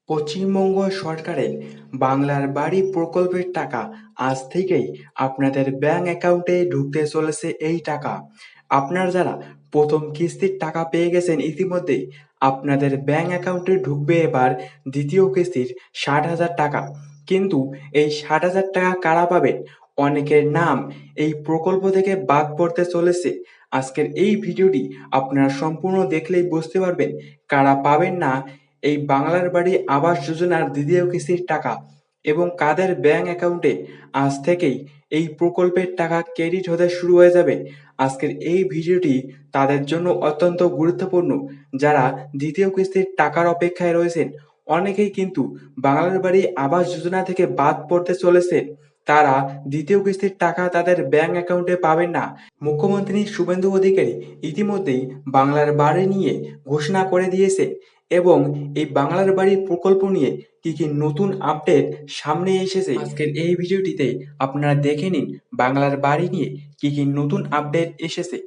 পশ্চিমবঙ্গ সরকারের বাংলার বাড়ি প্রকল্পের টাকা আজ থেকেই আপনাদের ব্যাংক অ্যাকাউন্টে ঢুকতে চলেছে এই টাকা। আপনারা যারা প্রথম কিস্তির টাকা পেয়ে গেছেন ইতিমধ্যেই আপনাদের ব্যাংক অ্যাকাউন্টে ঢুকবে এবার দ্বিতীয় কিস্তির 60,000 টাকা। কিন্তু এই 60,000 টাকা কারা পাবেন? অনেকের নাম এই প্রকল্প থেকে বাদ পড়তে চলেছে। আজকের এই ভিডিওটি আপনারা সম্পূর্ণ দেখলেই বুঝতে পারবেন কারা পাবেন না এই বাংলার বাড়ি আবাস যোজনার দ্বিতীয় কিস্তির টাকা এবং কাদের ব্যাংক অ্যাকাউন্টে আজ থেকেই এই প্রকল্পের টাকা ক্রেডিট হতে শুরু হয়ে যাবে। আজকের এই ভিডিওটি তাদের জন্য অত্যন্ত গুরুত্বপূর্ণ যারা দ্বিতীয় কিস্তির টাকার অপেক্ষায় রয়েছেন। অনেকেই কিন্তু বাংলার বাড়ি আবাস যোজনা থেকে বাদ পড়তে চলেছে, তারা দ্বিতীয় কিস্তির টাকা তাদের ব্যাংক অ্যাকাউন্টে পাবেন না। মুখ্যমন্ত্রী শুভেন্দু অধিকারী ইতিমধ্যেই বাংলার বাড়ি নিয়ে ঘোষণা করে দিয়েছে এবং এই বাংলার বাড়ি প্রকল্প নিয়ে কি কি নতুন আপডেট সামনে এসেছে আজকের এই ভিডিওটিতে আপনারা দেখে নিন বাংলার বাড়ি নিয়ে কি কি নতুন আপডেট এসেছে।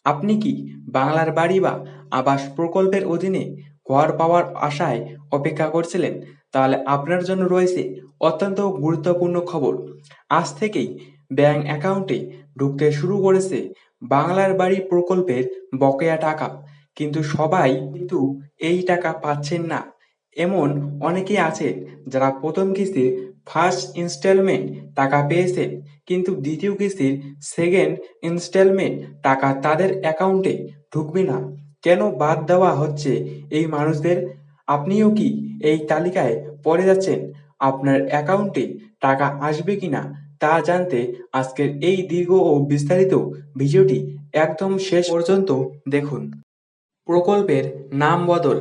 আপনি কি বাংলার বাড়ি বা আবাস প্রকল্পের অধীনে ঘর পাওয়ার আশায় অপেক্ষা করছিলেন? তাহলে আপনার জন্য রয়েছে অত্যন্ত গুরুত্বপূর্ণ খবর। আজ থেকেই ব্যাংক অ্যাকাউন্টে ঢুকতে শুরু করেছে বাংলার বাড়ি প্রকল্পের বকেয়া টাকা। কিন্তু সবাই কিন্তু এই টাকা পাচ্ছেন না। এমন অনেকেই আছেন যারা প্রথম কিস্তির ফার্স্ট ইনস্টলমেন্ট টাকা পেয়েছেন, কিন্তু দ্বিতীয় কিস্তির সেকেন্ড ইনস্টলমেন্ট টাকা তাদের অ্যাকাউন্টে ঢুকবে না। কেন বাদ দেওয়া হচ্ছে এই মানুষদের? আপনিও কি এই তালিকায় পড়ে যাচ্ছেন? আপনার অ্যাকাউন্টে টাকা আসবে কিনা তা জানতে আজকের এই দীর্ঘ ও বিস্তারিত ভিডিওটি একদম শেষ পর্যন্ত দেখুন। প্রকল্পের নাম বদল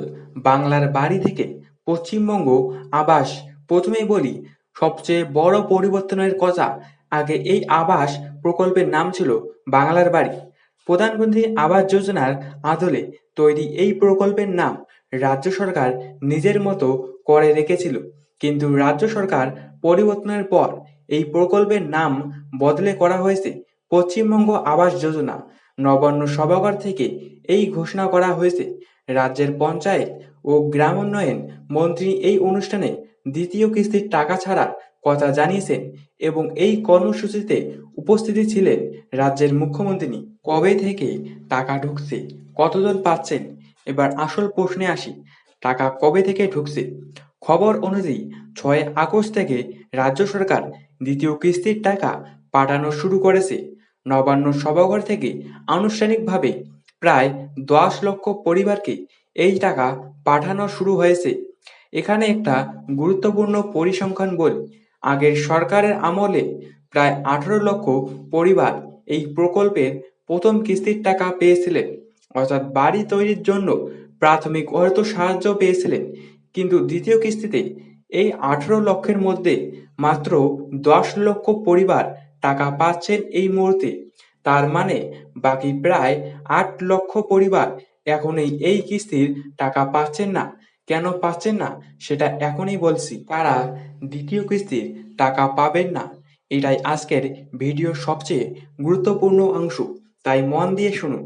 বাংলার বাড়ি থেকে পশ্চিমবঙ্গ আবাস। প্রথমেই বলি সবচেয়ে বড় পরিবর্তনের কথা। আগে এই আবাস প্রকল্পের নাম ছিল বাংলার বাড়ি। প্রধানমন্ত্রী আবাস যোজনার আদলে তৈরি এই প্রকল্পের নাম রাজ্য সরকার নিজের মতো করে রেখেছিল, কিন্তু রাজ্য সরকার পরিবর্তনের পর এই প্রকল্পের নাম বদলে করা হয়েছে পশ্চিমবঙ্গ আবাস যোজনা। নবান্ন সভাগার থেকে এই ঘোষণা করা হয়েছে। রাজ্যের পঞ্চায়েত ও গ্রামোন্নয়ন মন্ত্রী এই অনুষ্ঠানে দ্বিতীয় কিস্তির টাকা ছাড়ার কথা জানিয়েছেন এবং এই কর্মসূচিতে উপস্থিতি ছিলেন রাজ্যের মুখ্যমন্ত্রী। কবে থেকে টাকা ঢুকছে, কতজন পাচ্ছেন? এবার আসল প্রশ্নে আসি, টাকা কবে থেকে ঢুকছে? খবর অনুযায়ী 6 আগস্ট থেকে রাজ্য সরকার দ্বিতীয় কিস্তির টাকা পাঠানো শুরু করেছে। নবান্ন সভাঘর থেকে আনুষ্ঠানিকভাবে প্রায় 10 লক্ষ পরিবারকে এই টাকা পাঠানো শুরু হয়েছে। এখানে একটা গুরুত্বপূর্ণ পরিসংখ্যান বলি, আগের সরকারের আমলে প্রায় 18 লক্ষ পরিবার এই প্রকল্পের প্রথম কিস্তির টাকা পেয়েছিলেন, অর্থাৎ বাড়ি তৈরির জন্য প্রাথমিক অর্থ সাহায্য পেয়েছিলেন। কিন্তু দ্বিতীয় কিস্তিতে এই 18 লক্ষের মধ্যে মাত্র 10 লক্ষ পরিবার টাকা পাচ্ছেন এই মুহূর্তে। তার মানে বাকি প্রায় 8 লক্ষ পরিবার এখনই এই কিস্তির টাকা পাচ্ছেন না। কেন পাচ্ছেন না সেটা এখনই বলছি। তারা দ্বিতীয় কিস্তির টাকা পাবেন না, এটাই আজকের ভিডিওর সবচেয়ে গুরুত্বপূর্ণ অংশ, তাই মন দিয়ে শুনুন।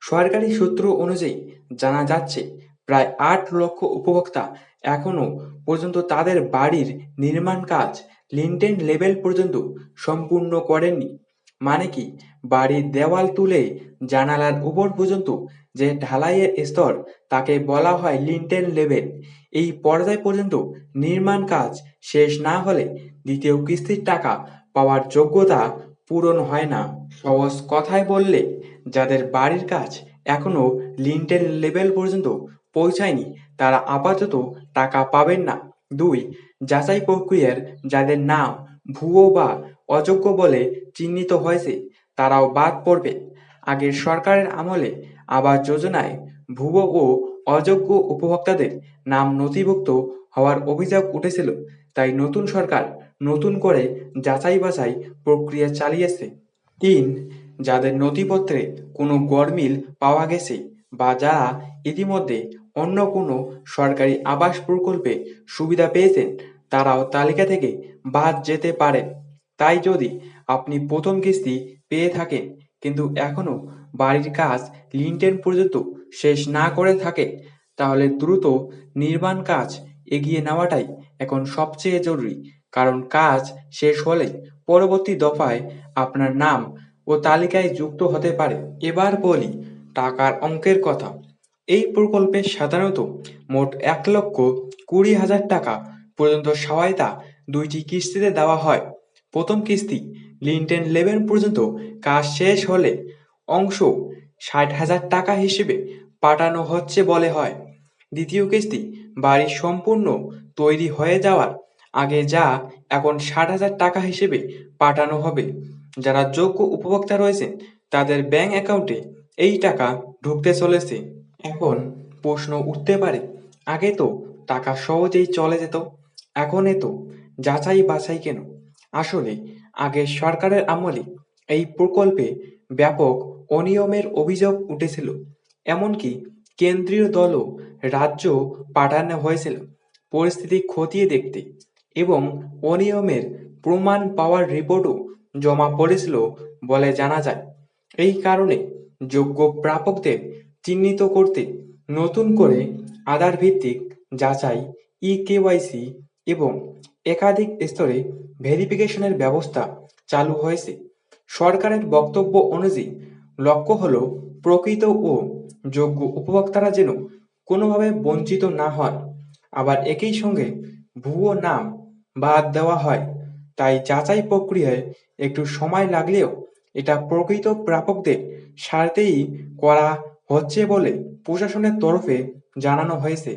সরকারি সূত্র অনুযায়ী জানা যাচ্ছে প্রায় 8 লক্ষ উপভোক্তা এখনো পর্যন্ত তাদের বাড়ির নির্মাণ কাজ লিন্টেন লেভেল পর্যন্ত সম্পূর্ণ করেননি। মানে কি, বাড়ির দেওয়াল তুলে জানালার উপর পর্যন্ত যে ঢালাইয়ের স্তর তাকে বলা হয় লিন্টেন লেভেল। এই পর্যায় পর্যন্ত নির্মাণ কাজ শেষ না হলে দ্বিতীয় কিস্তির টাকা পাওয়ার যোগ্যতা পূরণ হয় না। সহজ কথায় বললে, যাদের বাড়ির কাজ এখনো লিন্টেন লেভেল পর্যন্ত পৌঁছায়নি তারা আপাতত টাকা পাবেন না। 2. যাচাই প্রক্রিয়ার যাদের নাম ভুয়ো বা অযোগ্য বলে চিহ্নিত হয়েছে তারাও বাদ পড়বে। আগের সরকারের আমলে আবাস যোজনায় ভুয়ো ও অযোগ্য উপভোক্তাদের নাম নথিভুক্ত হওয়ার অভিযোগ উঠেছিল, তাই নতুন সরকার নতুন করে যাচাই বাছাই প্রক্রিয়া চালিয়েছে। 3. যাদের নথিপত্রে কোনো গরমিল পাওয়া গেছে বা যারা ইতিমধ্যে অন্য কোনো সরকারি আবাস প্রকল্পে সুবিধা পেয়েছেন তারাও তালিকা থেকে বাদ যেতে পারেন। তাই যদি আপনি প্রথম কিস্তি পেয়ে থাকেন কিন্তু এখনো বাড়ির কাজ লিন্টেন পর্যন্ত শেষ না করে থাকেন, তাহলে দ্রুত নির্মাণ কাজ এগিয়ে নেওয়াটাই এখন সবচেয়ে জরুরি, কারণ কাজ শেষ হলে পরবর্তী দফায় আপনার নাম ও তালিকায় যুক্ত হতে পারে। এবার বলি টাকার অঙ্কের কথা। এই প্রকল্পে সাধারণত মোট ১,২০,০০০ টাকা পর্যন্ত সহায়তা ২টি কিস্তিতে দেওয়া হয়। প্রথম কিস্তি লিনটেন লেভেল পর্যন্ত কাজ শেষ হলে অংশ ৬০,০০০ টাকা হিসেবে পাঠানো হচ্ছে বলে হয়। দ্বিতীয় কিস্তি বাড়ি সম্পূর্ণ তৈরি হয়ে যাওয়ার আগে যা এখন ৬০,০০০ টাকা হিসেবে পাঠানো হবে। যারা যোগ্য উপভোক্তা রয়েছেন তাদের ব্যাংক অ্যাকাউন্টে এই টাকা ঢুকতে চলেছে। এখন প্রশ্ন উঠতে পারে, আগে তো টাকা সহজেই চলে যেত, এখন এত যাচাই বাছাই কেন? আসলে আগের সরকারের আমলে এই প্রকল্পে ব্যাপক অনিয়মের অভিযোগ উঠেছিল। এমনকি কেন্দ্রীয় দলও রাজ্য পাঠানো হয়েছিল পরিস্থিতি খতিয়ে দেখতে, এবং অনিয়মের প্রমাণ পাওয়ার রিপোর্টও জমা পড়েছিল বলে জানা যায়। এই কারণে যোগ্য প্রাপকদের চিহ্নিত করতে নতুন করে আধার ভিত্তিক যাচাই, ই-কেওয়াইসি এবং একাধিক স্তরে ভেরিফিকেশনের ব্যবস্থা চালু হয়েছে। সরকারের বক্তব্য অনুযায়ী লক্ষ্য হলো প্রকৃত ও যোগ্য উপভোক্তারা যেন কোনোভাবে বঞ্চিত না হন। আবার একই সঙ্গে ভুয়ো নাম বাদ দেওয়া হয়। তাই যাচাই প্রক্রিয়ায় একটু সময় লাগলেও এটা প্রকৃত প্রাপকদের স্বার্থেই করা হচ্ছে বলে প্রশাসনের তরফে জানানো হয়েছে।